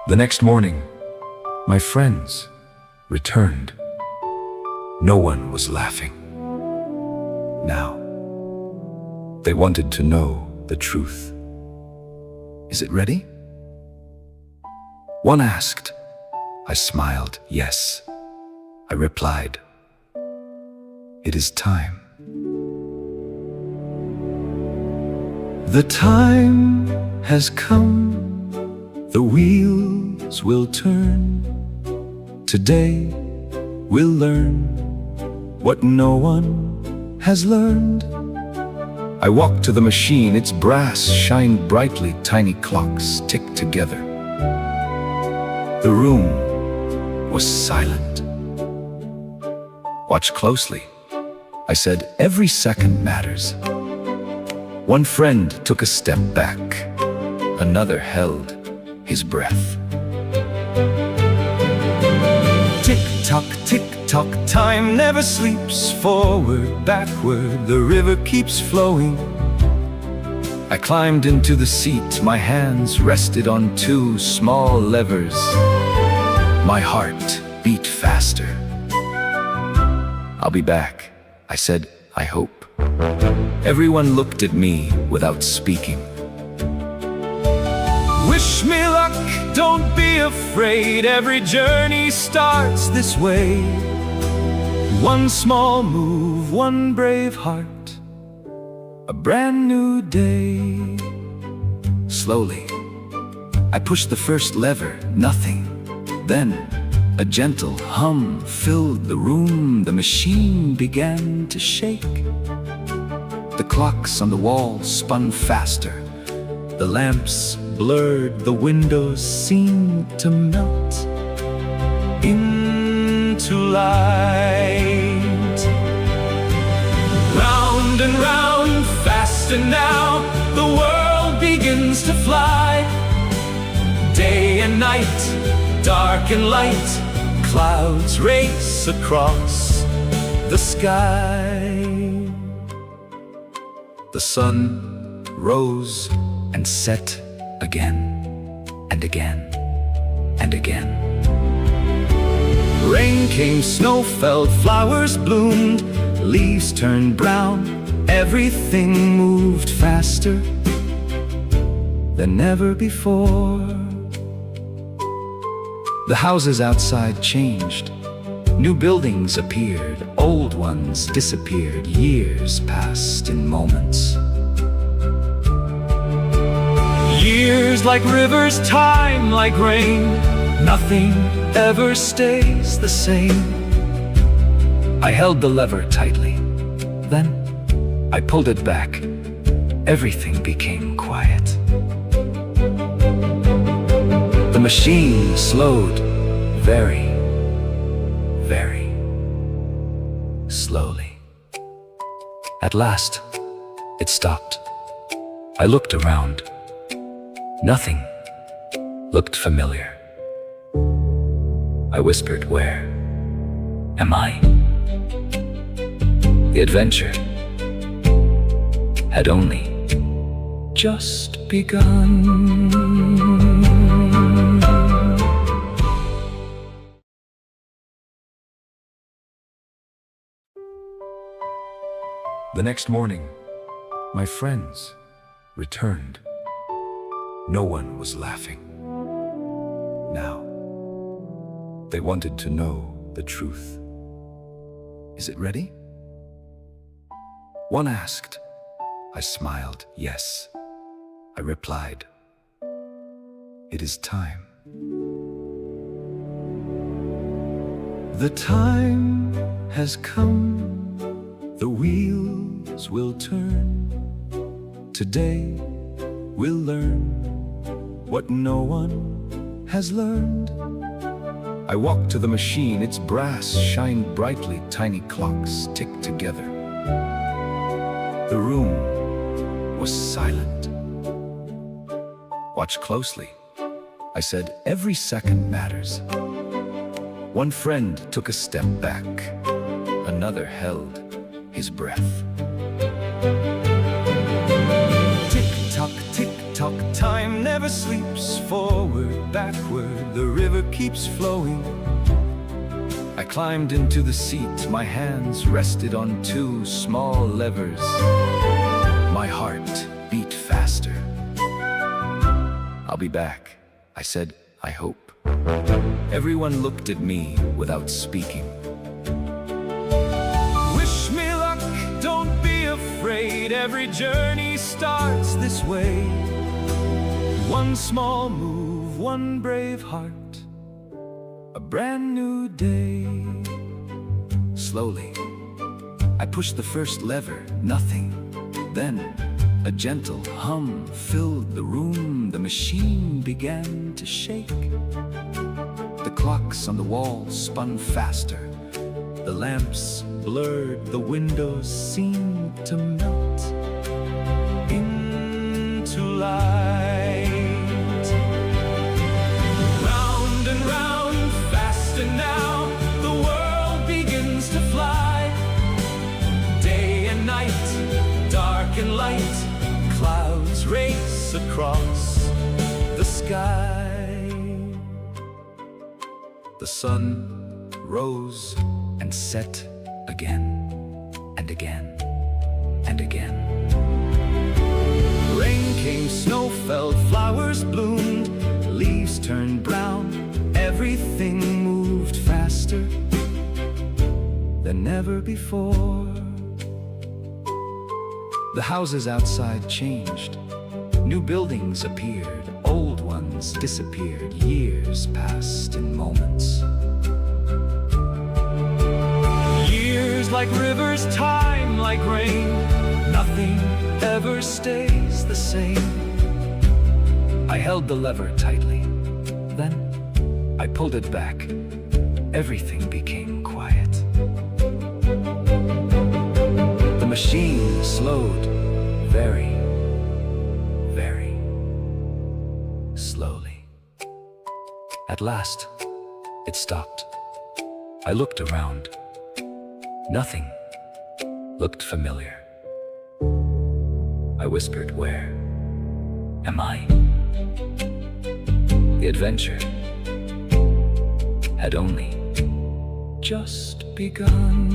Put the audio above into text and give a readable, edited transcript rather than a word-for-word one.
The next morning, my friends returned. No one was laughing. Now, they wanted to know the truth. Is it ready? One asked. I smiled, yes. I replied, it is time. The time has come. The wheels will turn. Today we'll learn what no one has learned. I walked to the machine, its brass shined brightly, tiny clocks ticked together. The room was silent. Watch closely, I said, every second matters. One friend took a step back, another held his breath. Tick tock, time never sleeps. Forward, backward, the river keeps flowing. I climbed into the seat, my hands rested on two small levers. My heart beat faster. I'll be back, I said, I hope. Everyone looked at me without speaking. Wish me luck, don't be afraid. Every journey starts this way. One small move, one brave heart, a brand new day. Slowly, I pushed the first lever, nothing. Then, a gentle hum filled the room. The machine began to shake. The clocks on the wall spun faster. The lamps blurred, the windows seemed to melt into light. Round and round, faster now, the world begins to fly. Day and night, dark and light, clouds race across the sky. The sun rose and set again and again and again. Rain came, snow fell, flowers bloomed, leaves turned brown. Everything moved faster than ever before. The houses outside changed. New buildings appeared, old ones disappeared. Years passed in moments. Years like rivers, time like rain. Nothing ever stays the same. I held the lever tightly. Then I pulled it back. Everything became quiet. The machine slowed very, very slowly. At last, it stopped. I looked around. Nothing looked familiar. I whispered, where am I? The adventure had only just begun. The next morning, my friends returned. No one was laughing. Now, they wanted to know the truth. Is it ready? One asked. I smiled, yes. I replied, it is time. The time has come. The wheels will turn. Today we'll learn what no one has learned. I walked to the machine, its brass shined brightly, tiny clocks ticked together. The room was silent. Watch closely, I said, every second matters. One friend took a step back, another held his breath. Tick tock, time never never sleeps. Forward, backward, the river keeps flowing. I climbed into the seat, my hands rested on two small levers. My heart beat faster. I'll be back, I said, I hope. Everyone looked at me without speaking. Wish me luck, don't be afraid. Every journey starts this way. One small move, one brave heart, a brand new day. Slowly, I pushed the first lever, nothing. Then, a gentle hum filled the room. The machine began to shake. The clocks on the wall spun faster. The lamps blurred, the windows seemed to melt into light. Round and round, faster now, the world begins to fly. Day and night, dark and light, clouds race across the sky. The sun rose and set again and again and again. Rain came, snow fell, flowers bloomed, leaves turned brown. Everything moved faster than ever before. The houses outside changed. New buildings appeared, old ones disappeared. Years passed in moments. Years like rivers, time like rain. Nothing ever stays the same. I held the lever tightly. Then I pulled it back. Everything became quiet. The machine slowed very, very slowly. At last, it stopped. I looked around. Nothing looked familiar. I whispered, "Where am I?" The adventure had only just begun.